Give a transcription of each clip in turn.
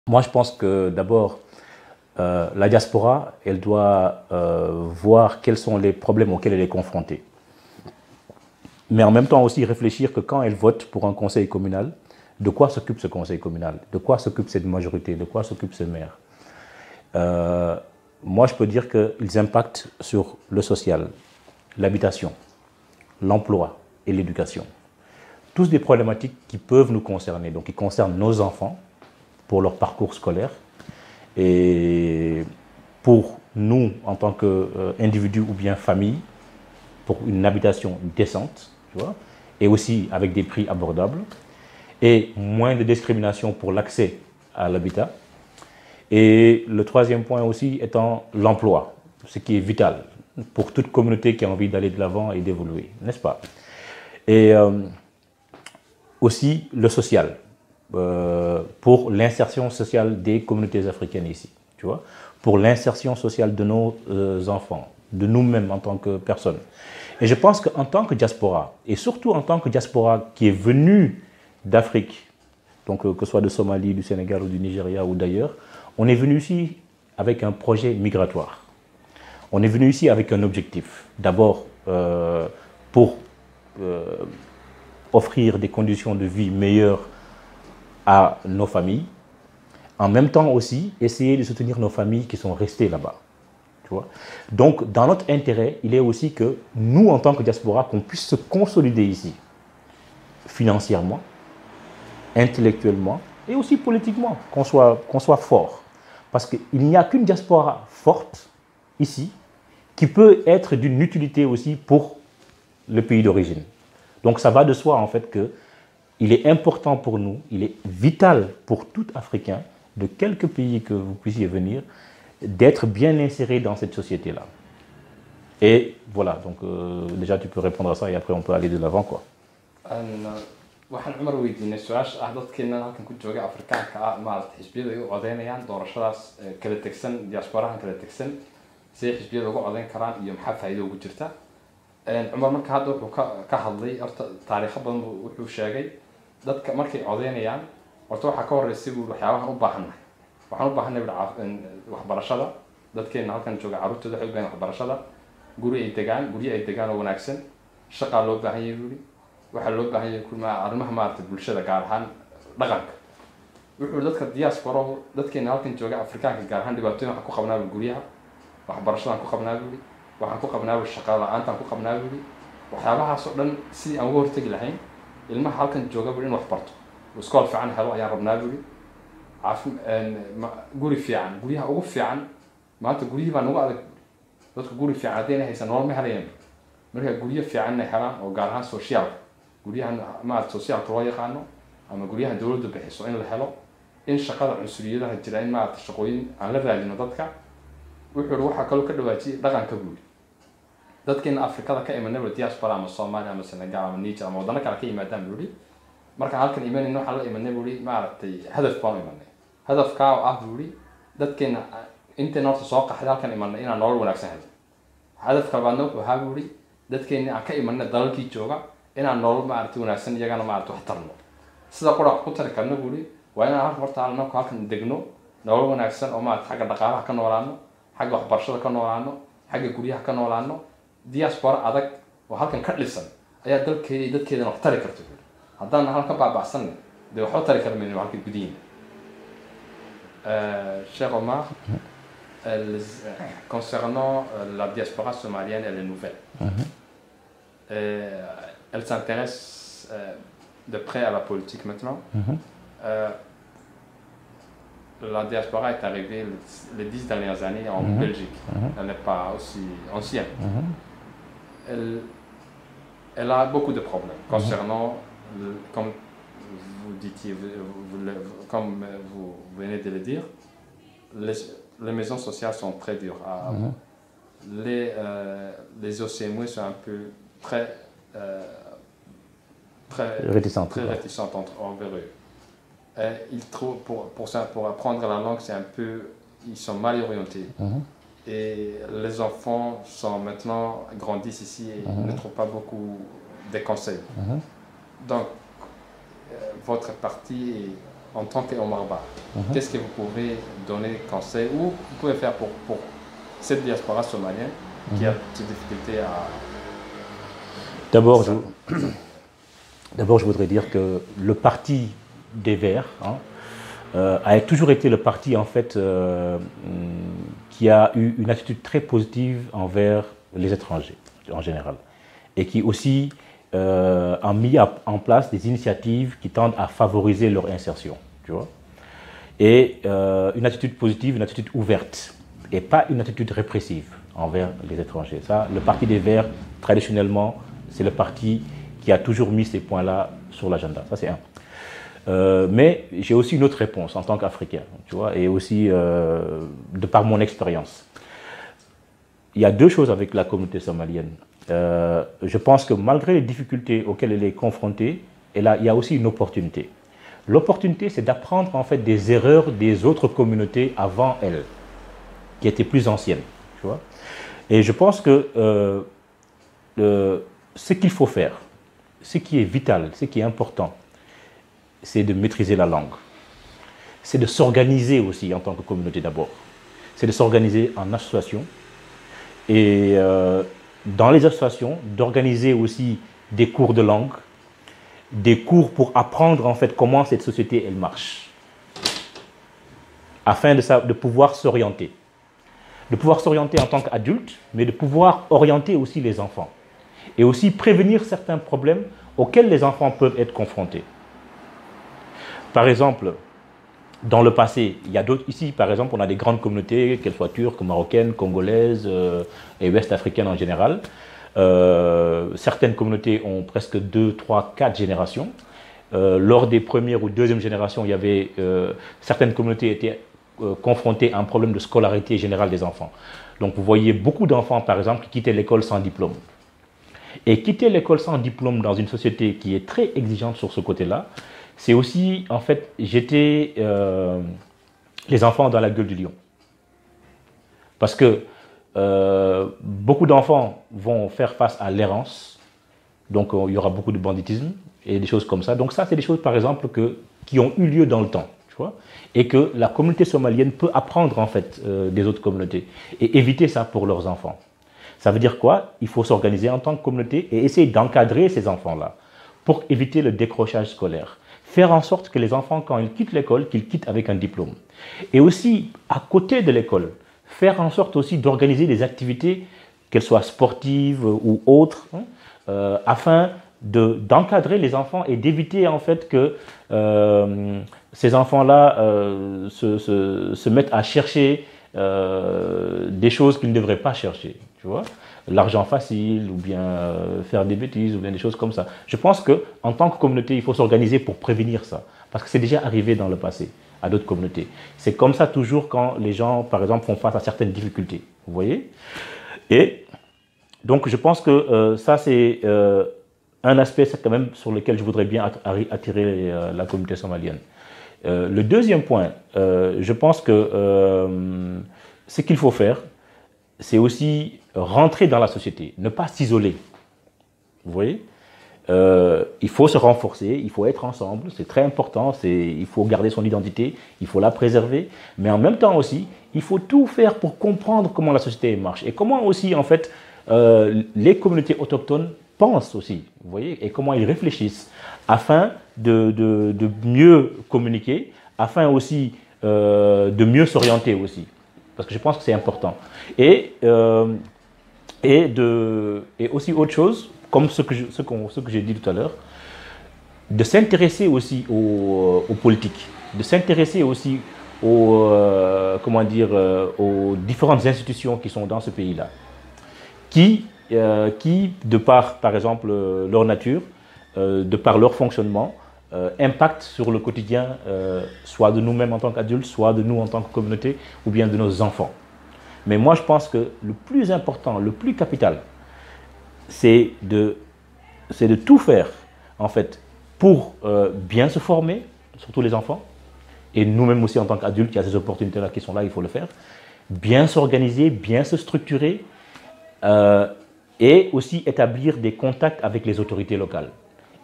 Moi, je pense que d'abord, la diaspora, elle doit voir quels sont les problèmes auxquels elle est confrontée. Mais en même temps aussi réfléchir que quand elle vote pour un conseil communal, de quoi s'occupe ce conseil communal? De quoi s'occupe cette majorité? De quoi s'occupe ce maire? Moi, je peux dire qu'ils impactent sur le social, l'habitation, l'emploi et l'éducation. Tous des problématiques qui peuvent nous concerner, donc qui concernent nos enfants pour leur parcours scolaire et pour nous en tant qu'individus ou bien famille, pour une habitation décente, tu vois, et aussi avec des prix abordables, et moins de discrimination pour l'accès à l'habitat. Et le troisième point aussi étant l'emploi, ce qui est vital pour toute communauté qui a envie d'aller de l'avant et d'évoluer, n'est-ce pas? Et aussi le social, pour l'insertion sociale des communautés africaines ici, tu vois, pour l'insertion sociale de nos enfants, de nous-mêmes en tant que personnes. Et je pense qu'en tant que diaspora, et surtout en tant que diaspora qui est venue d'Afrique, donc que ce soit de Somalie, du Sénégal ou du Nigeria ou d'ailleurs, on est venu ici avec un projet migratoire. On est venu ici avec un objectif. D'abord, pour offrir des conditions de vie meilleures à nos familles. En même temps aussi, essayer de soutenir nos familles qui sont restées là-bas. Tu vois? Donc, dans notre intérêt, il est aussi que nous, en tant que diaspora, qu'on puisse se consolider ici, financièrement, intellectuellement et aussi politiquement, qu'on soit fort. Parce qu'il n'y a qu'une diaspora forte ici qui peut être d'une utilité aussi pour le pays d'origine. Donc ça va de soi en fait qu'il est important pour nous, il est vital pour tout Africain, de quelque pays que vous puissiez venir, d'être bien inséré dans cette société-là. Et voilà, donc déjà tu peux répondre à ça et après on peut aller de l'avant, quoi. waxaan cumar weydiinay su-aasha ah dadkeennan halkan ku jooga afrikaanka ah maarata xisbiyada ay u codeynayaan doorashadaas kala tegsan diasporahan kala tegsan siday xisbiyada uga codeyn karaan iyo maxaa faa'iido ugu jirta cumar marka hadda wuxuu ka hadlay horta taariikho badan wuxuu sheegay dadka markay codeynayaan horta waxaa ka horreysay buu waxyaabahan u baahannahay waxaan u baahannahay waxbarashada dadkeenna halkan jooga carruurtooda waxay u baahan waxbarashada guryo ay degaan oo wanaagsan shaqaa loo baahan yahay buuri waxaa loo baahan yahay arrimaha maarata bulshada gaar ahaan dhaqanka wuxuu dadka diaspora dadkeena halkan jooga afrikaanka gaar ahaan dhibaatooyin waxaan ku qabnaa guryaha waxbarashadaan ku qabnaa buuri waxaan ku qabnaa shaqo la-aantaan ku qabnaa buuri waxyaabahaas oo dhan sidii aan uga hortegi lahayn ilmaha halkan jooga buuri in wax barto iskool fiican helo ayaan rabnaa buuri guri fiican guryaha ugu fiican maanta guryihii baa nagu adag dadka guri fiican haddayna haysan nolol ma helayaan marka guryo fiican inay helaan oo gaar ahaan socialka guryahan maarata socialka loo yaqaano ama guryahan dowladda bixiso in la helo in shaqada cunsuriyadaha jira in maarata shaqooyin aan la raadino dadka wuxuu uri waxaa kaloo ka dhawaajiyay dhaqanka buuri dadkeena afrikada ka imanaba diaspora ama soomaaliya ama senegal ama niger ama wadano kale ka yimaadaan buuri markaan halkan imanayno waxaan la imanay buuri maaragtay hadaf baan u imanay hadafkaa oo ah buuri dadkeena intayna horta soo qaxday halkan imanay inaan nolol wanaagsan helno hadafka labaadna wuxuu ahaa buuri dadkeena aan ka imanay dalalkii jooga inaan nolol maaragtay wanaagsan iyagana maaragtay wax tarno sida qura ku tari karna buuri waa inaan halka horta halnaku halkan degno nolol wanaagsan oo maaragtay xagga dhaqaalaha ka noolaano xagga waxbarashada ka noolaano xagga guryaha ka noolaano diaspora adag oo halkan ka dhisan ayaa dalkeeda iyo dadkeedana wax tari karta buuri haddaan halkan baabacsanna dee waxba tari kara mayno halka gudihiina Cher Omar, concernant la diaspora somalienne, elle est nouvelle. Elle s'intéresse de près à la politique maintenant. La diaspora est arrivée les 10 dernières années en Belgique. Elle n'est pas aussi ancienne. Elle a beaucoup de problèmes concernant, comme vous disiez, comme vous venez de le dire, les maisons sociales sont très dures. Les OCMW sont un peu très réticentes envers eux. Ils trouvent pour apprendre la langue, c'est un peu, ils sont mal orientés. Et les enfants sont maintenant grandissent ici et ne trouvent pas beaucoup de conseils. Donc votre parti en tant qu'Omar Ba, qu'est-ce que vous pouvez donner conseil ou vous pouvez faire pour cette diaspora somalienne qui a des difficultés à... D'abord, je voudrais dire que le parti des Verts a toujours été le parti en fait qui a eu une attitude très positive envers les étrangers en général et qui aussi a mis en place des initiatives qui tendent à favoriser leur insertion, tu vois. Et une attitude positive, une attitude ouverte et pas une attitude répressive envers les étrangers. Ça, le parti des Verts, traditionnellement, c'est le parti qui a toujours mis ces points-là sur l'agenda. Ça, c'est un. Mais j'ai aussi une autre réponse en tant qu'Africain, tu vois, et aussi de par mon expérience. Il y a deux choses avec la communauté somalienne. Je pense que malgré les difficultés auxquelles elle est confrontée, il y a aussi une opportunité. L'opportunité, c'est d'apprendre en fait des erreurs des autres communautés avant elle, qui étaient plus anciennes, tu vois. Et je pense que ce qu'il faut faire, ce qui est vital, ce qui est important, c'est de maîtriser la langue. C'est de s'organiser aussi en tant que communauté d'abord. C'est de s'organiser en association et dans les associations, d'organiser aussi des cours de langue, des cours pour apprendre en fait comment cette société elle marche, afin de pouvoir s'orienter. De pouvoir s'orienter en tant qu'adulte, mais de pouvoir orienter aussi les enfants. Et aussi prévenir certains problèmes auxquels les enfants peuvent être confrontés. Par exemple, dans le passé, il y a d'autres. Ici, par exemple, on a des grandes communautés, qu'elles soient turques, marocaines, congolaises et ouest-africaines en général. Certaines communautés ont presque 2, 3, 4 générations. Lors des premières ou deuxièmes générations, il y avait certaines communautés étaient confrontées à un problème de scolarité générale des enfants. Donc vous voyez beaucoup d'enfants, par exemple, qui quittaient l'école sans diplôme. Et quitter l'école sans diplôme dans une société qui est très exigeante sur ce côté-là, c'est aussi, en fait, jeter les enfants dans la gueule du lion. Parce que beaucoup d'enfants vont faire face à l'errance, donc il y aura beaucoup de banditisme et des choses comme ça. Donc ça, c'est des choses, par exemple, qui ont eu lieu dans le temps, tu vois, et que la communauté somalienne peut apprendre, en fait, des autres communautés et éviter ça pour leurs enfants. Ça veut dire quoi? Il faut s'organiser en tant que communauté et essayer d'encadrer ces enfants-là pour éviter le décrochage scolaire. Faire en sorte que les enfants, quand ils quittent l'école, qu'ils quittent avec un diplôme. Et aussi, à côté de l'école, faire en sorte aussi d'organiser des activités, qu'elles soient sportives ou autres, afin d'encadrer les enfants et d'éviter en fait que ces enfants-là se mettent à chercher des choses qu'ils ne devraient pas chercher, tu vois, l'argent facile ou bien faire des bêtises ou bien des choses comme ça. Je pense qu'en tant que communauté, il faut s'organiser pour prévenir ça, parce que c'est déjà arrivé dans le passé à d'autres communautés. C'est comme ça toujours quand les gens, par exemple, font face à certaines difficultés, vous voyez. Et donc je pense que ça c'est un aspect quand même sur lequel je voudrais bien attirer la communauté somalienne. Le deuxième point, je pense que ce qu'il faut faire, c'est aussi rentrer dans la société, ne pas s'isoler. Vous voyez, il faut se renforcer, il faut être ensemble, c'est très important, il faut garder son identité, il faut la préserver, mais en même temps aussi, il faut tout faire pour comprendre comment la société marche et comment aussi, en fait, les communautés autochtones pensent aussi, vous voyez, et comment ils réfléchissent afin de mieux communiquer, afin aussi de mieux s'orienter aussi, parce que je pense que c'est important. Et aussi autre chose, comme ce que j'ai dit tout à l'heure, de s'intéresser aussi aux politiques, de s'intéresser aussi comment dire, aux différentes institutions qui sont dans ce pays-là, qui, de par exemple, leur nature, de par leur fonctionnement, impactent sur le quotidien, soit de nous-mêmes en tant qu'adultes, soit de nous en tant que communauté, ou bien de nos enfants. Mais moi, je pense que le plus important, le plus capital, c'est de tout faire, en fait, pour bien se former, surtout les enfants, et nous-mêmes aussi en tant qu'adultes, il y a ces opportunités-là qui sont là, il faut le faire, bien s'organiser, bien se structurer, et aussi établir des contacts avec les autorités locales,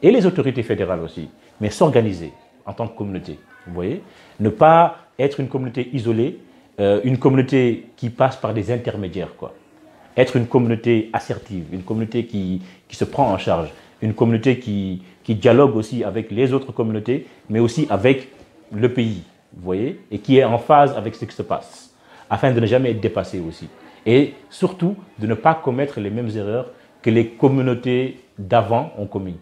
et les autorités fédérales aussi, mais s'organiser en tant que communauté. Vous voyez? Ne pas être une communauté isolée, une communauté qui passe par des intermédiaires, quoi. Être une communauté assertive, une communauté qui se prend en charge, une communauté qui dialogue aussi avec les autres communautés, mais aussi avec le pays, vous voyez, et qui est en phase avec ce qui se passe, afin de ne jamais être dépassé aussi. Et surtout, de ne pas commettre les mêmes erreurs que les communautés d'avant ont commis,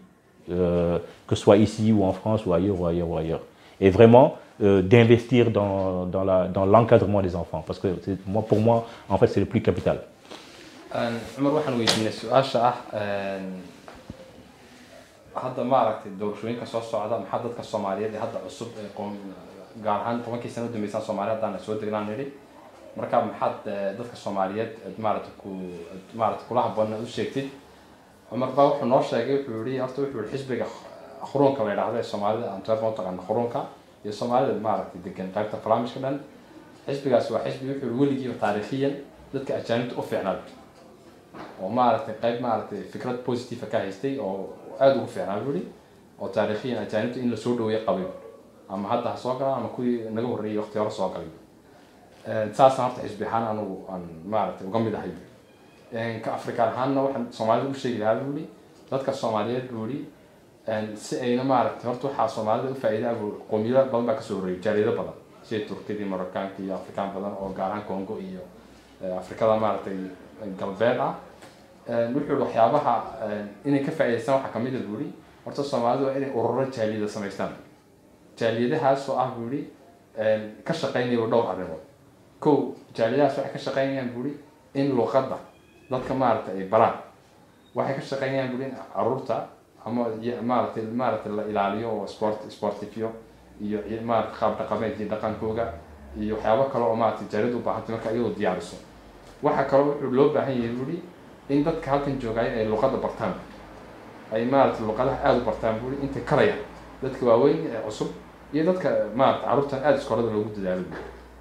que ce soit ici ou en France ou ailleurs ou ailleurs ou ailleurs. Et vraiment, d'investir dans l'encadrement des enfants, parce que pour moi, en fait, c'est le plus capital. cumar waxaan weydiinay su-aasha hadda maaragtay doorashooyinka soo socda maxaa dadka Soomaaliyeed ee hadda cusub gaar ahaan 10 sano dambaysan Soomaaliya haddaan soo degnaan nidhi marka maxaad dadka Soomaaliyeed maaragtay kula habboon u sheegtid cumar baa wuxuu noo sheegay wuxuu yidhi horta wuxuu yidhi xisbiga khurunka la yidhaahdo ee Soomaalida aan toban taqaan khurunka iyo Soomaalida maaragtay degan qaybta Falaamishka dhan xisbigaas waa xisbi wuxuu yidhi weligii taariikhiyan dadka ajaanibta u fiicnaa oo maaragtay qayb maaragtay fikrad positive ka haystay oo aad ugu fiicnaa weli oo taariikhiyan ajaanibta in la soo dhaweeyo qabay ama hadda ha soo galaan ama kuwii naga horreeyay waqti hore soo galay saasna horta xisbi ahaan aan maaragtay uga mid ahay ka Afrikaan ahaanna waxaan Soomaalida u sheegi lahaa weli dadka Soomaaliyeed weli si ayna maaragtay horta waxaa Soomaalida u faa'iido qowmiyado badan baa ka soo horreeyay jaaliyado badan sida Turkida iyo Mareykanka iyo Afrikaan badan oo gaar ahaan Congo iyo Afrikada maaragtay galbeed wuxuu waxyaabaha inay ka faa'iideystaan waxa kamid ah weli horta Soomaalidu waa inay ururo jaaliyada sameystaan jaaliyadahaas oo ah weli ka shaqeynaya dhowr arrimood kow jaaliyadahaas waxay ka shaqeynayaan weli in luqadda dadka maaragtay ay baraan waxay ka shaqeynayaan weli in carruurta ama maaragtay la ilaaliyo oo sportifiyo iyo maaragtay qaab dhaqameed iyo dhaqankooga iyo waxyaabo kale oo maaragtay jaaliyadu u baahantay marka iyadoo diyaariso waxa kale wuxuu loo baahan yahay weli in dadka halkan joogay ay luqadda bartaan ay maaragtay luqadaha aad u bartaan weli intay karayaan dadka waaweyn ee cusub iyo dadka maaragtay carruurtan aad iskoolada loogu dadaalo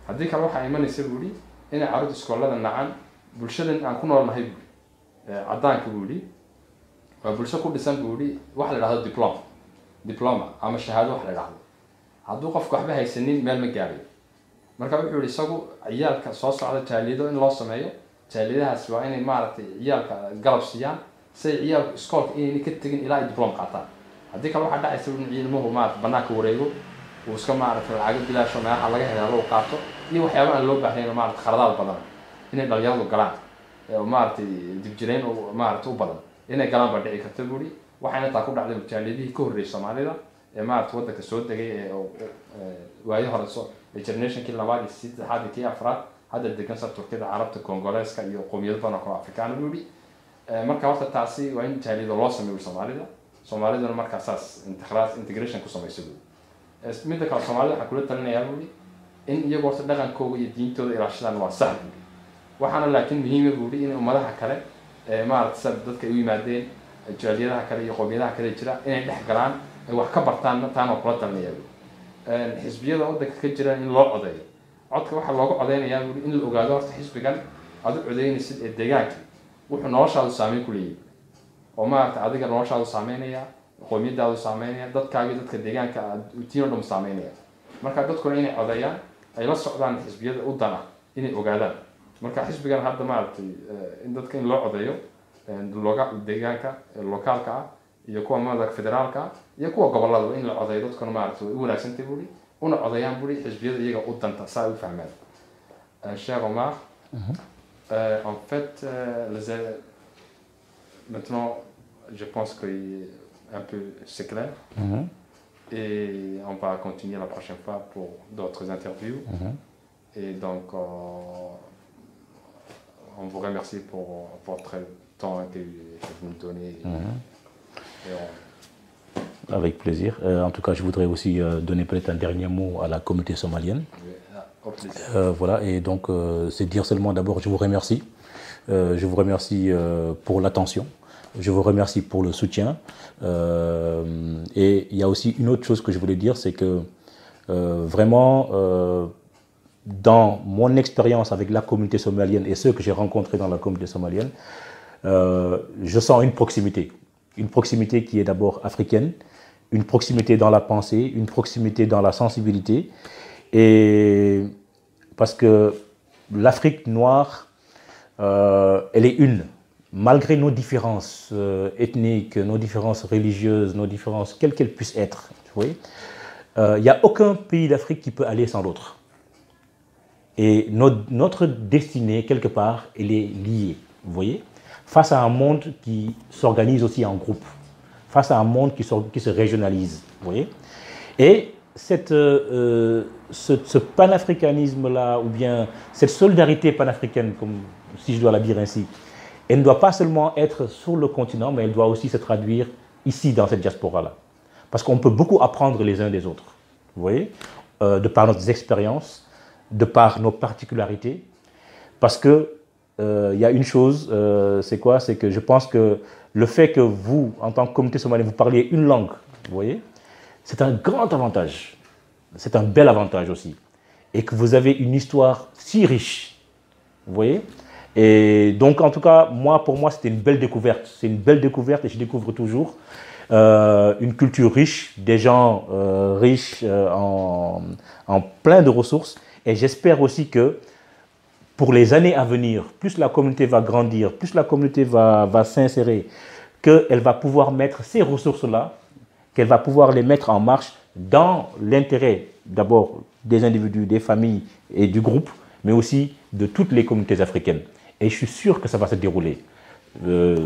haddii kale waxaa imanaysa weli inay carruurta iskoolada nacaan bulshadan aan ku noolnahay weli caddaanka weli waa bulsho ku dhisan weli waxa la yidhahdo diploma ama shahaado waxa la yidhahdo hadduu qofku waxba haysanin meel ma gaarayo marka wuxuu yidhi isagu ciyaalka soo socda jaaliyado in loo sameeyo jaaliyadahaas waa inay maaragtay ciyaalka garab siiyaan si ay ciyaalku iskoolka inayna ka tegin ilaa ay diplom qaataan haddii kale waxaa dhacaysa in ciidamadu maaragtay bannaanka wareego uu iska maaragtay lacago bilaasho meelaha laga helo uu qaato iyo waxyaabo aan loo baahnayn maaragtay khaladaad badan inay dhalinyaradu galaan oo maaragtay dibjirayn oo maaragtay u badan inay galaan baa dhici karta buuri waxayna taa ku dhacday jaaliyadihii ka horreeyay Soomaalida ee maaragtay waddanka soo degay ee waayo hore soo generationkii labaad iyo saddexaad iyo kii afraad hadda degan sa Turkida Carabta Kongoleeska iyo qowmiyado badan oo Afrikaan buuri marka horta taasi waa in jaaliyada loo sameeyo Soomaaliduna marka saas integration ku sameeyso midda kale Soomaalida waxa kula talinayaa buuri in iyagu horta dhaqankooda iyo diintooda ilaashadaan waa sax waxaana laakiin muhiim ah buuri in ummadaha kale maaragtay dadka u yimaadeen jaaliyadaha kale iyo qowmiyadaha kale jira inay dhex galaan ay wax ka bartaan taan oo kula talinayaa xisbiyada waddanka ka jira in loo codeeyo codka waxa loogu codeynayaa in la ogaado horta xisbigan aad u codeynaysid ee deegaanka wuxuu noloshaadu saameyn ku leeyahay oo maaragtay adiga noloshaadu saameynaya qowmiyadaadu saameynaya dadkaaga iyo dadka deegaanka aad tiino dhum saameynaya marka dadkuna inay codeeyaan ay la socdaan xisbiyada u dana inay ogaadaan marka xisbigan hadda maaragtay in dadka in loo codeeyo deegaanka lokaalka ah iyo kuwa madaxda federaalka iyo kuwa gobolada in la codeeyo dadkuna maaragtay u wanaagsantahay buuri una codeeyaan buuri xisbiyada iyaga u danta saa u fahmaan cher Omar en fait maintenant je pense que un peu c'est clair et on va continuer la prochaine fois pour d'autres interviews et donc on vous remercie pour votre temps que vous nous donnez Avec plaisir. En tout cas, je voudrais aussi donner peut-être un dernier mot à la communauté somalienne. Au plaisir. Voilà, et donc c'est dire seulement d'abord, je vous remercie. Je vous remercie pour l'attention. Je vous remercie pour le soutien. Et il y a aussi une autre chose que je voulais dire, c'est que vraiment, dans mon expérience avec la communauté somalienne et ceux que j'ai rencontrés dans la communauté somalienne, je sens une proximité qui est d'abord africaine, une proximité dans la pensée, une proximité dans la sensibilité. Et parce que l'Afrique noire, elle est une. Malgré nos différences ethniques, nos différences religieuses, nos différences, quelles qu'elles puissent être, il n'y a aucun pays d'Afrique qui peut aller sans l'autre. Et notre destinée, quelque part, elle est liée, vous voyez, face à un monde qui s'organise aussi en groupe, face à un monde qui se régionalise, vous voyez. Et ce panafricanisme-là, ou bien cette solidarité panafricaine, comme, si je dois la dire ainsi, elle ne doit pas seulement être sur le continent, mais elle doit aussi se traduire ici, dans cette diaspora-là. Parce qu'on peut beaucoup apprendre les uns des autres, vous voyez, de par nos expériences, de par nos particularités. Parce que y a une chose, c'est quoi? C'est que je pense que le fait que vous, en tant que communauté somalienne, vous parliez une langue, vous voyez, c'est un grand avantage. C'est un bel avantage aussi. Et que vous avez une histoire si riche, vous voyez. Et donc, en tout cas, pour moi, c'était une belle découverte. C'est une belle découverte et je découvre toujours une culture riche, des gens riches en plein de ressources. Et j'espère aussi que pour les années à venir, plus la communauté va grandir, plus la communauté va s'insérer, qu'elle va pouvoir mettre ces ressources-là, qu'elle va pouvoir les mettre en marche dans l'intérêt d'abord des individus, des familles et du groupe, mais aussi de toutes les communautés africaines. Et je suis sûr que ça va se dérouler.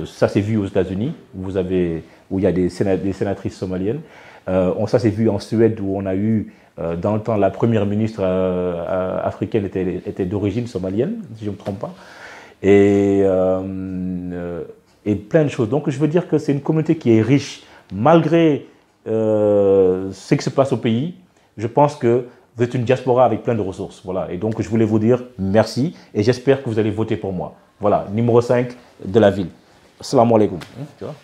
Ça s'est vu aux États-Unis, où il y a des sénatrices somaliennes. Ça s'est vu en Suède, où on a eu, dans le temps, la première ministre africaine était d'origine somalienne, si je ne me trompe pas. Et plein de choses. Donc je veux dire que c'est une communauté qui est riche, malgré ce qui se passe au pays. Je pense que vous êtes une diaspora avec plein de ressources. Voilà. Et donc, je voulais vous dire merci et j'espère que vous allez voter pour moi. Voilà, numéro 5 de la ville. Assalamu alaikum. Tu vois?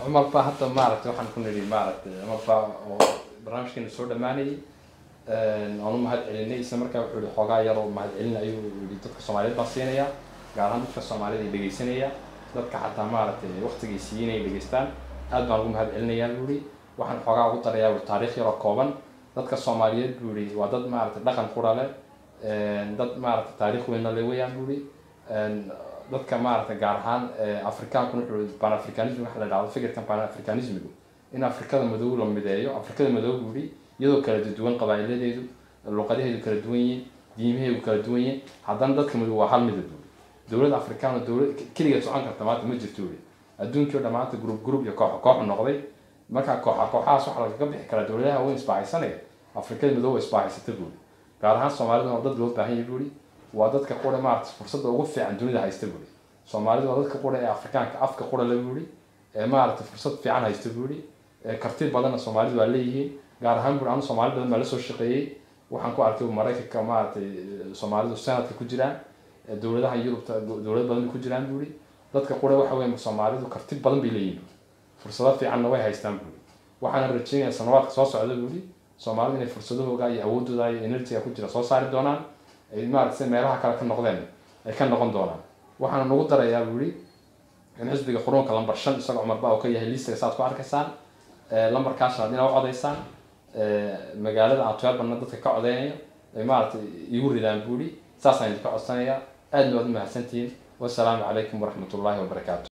عمر با حتى مارت waxaan ku niri maalad Umar ba oo barnaamijkeena soo dhamaanay aanu mahad celinay isla markaa wuxuu xoogaa yar oo mahad celin ayuu dadka Soomaaliyeed baa siinaya gaar ahaan dadka Soomaaliyeed ee dhageysanaya dadka xataa maaragtay waqtigii siinay dhageystaan aad baan ugu mahad celinayaa buuri waxaan xoogaa ugu tarayaa taariikh yar oo kooban dadka Soomaaliyeed buuri waa dad maaragtay dhaqan qura leh dad maaragtay taariikh weyn leh weeyaan buuri dadka maaragtay gaar ahaan Afrikaanku wuxuu pan-africanism waxa la yiraahdo fikirkan pan-africanismigu in Afrikada madow la mideeyo Afrikada madow buuri iyadoo kala duwan qabaa'iladeedu luqadaheedu kala duwan yihiin diimaheedu kala duwan yihiin haddana dadka madow waa hal midab dowladda Afrikaan dowlad kaliya socon karta maanta ma jirto adduunka oo dhamaanta group iyo koox noqday marka kooxahaas waxa laga bixi karaa dowladaha weyn isbahaysanaya Afrikada madow isbahaysatay buuri gaar ahaan Soomaalida oo dad loo baahan yahay buuri waa dadka qore maartay fursadda ugu fiican dunida haysta buuri Soomaalida waa dadka qore ee Afrikaanka afka qore la buuri ee maartay fursad fiican haysta buuri karti badan Soomaalidu waa leeyihiin gaar ahaan buuri aan Soomaali badan ma la soo shaqeeyay waxaan ku arkay Mareykanka maartay Soomaalidu sanadka ku jiraan dowladaha Yurubta dowlad badan ku jiraan buuri dadka qore waxa weyn Soomaalidu karti badan bay leeyihiin fursado fiican way haystaan buuri waxaan rajaynayaa sanawaadka soo socda buuri Soomaalidu inay fursadahooda iyo awoodooda iyo energy-ga ku jira soo saari doonaan ay maartay meelaha kale ka noqdeen ay ka noqon doonaan waxaan nagu darayaa buuri in xisbiga Quranka lambar 5 isaga Umar Baa oo ka yahay liiska saad ku arkaysaan lambarkaas hadina u codeysaan magaalada Antwerpen dadka ka codeynaya ay maartay igu ridaan buuri saas ayaan ka codsanayaa aad mahadsantiin wassalaamu calaykum waraxmatullaahi wabarakaatuh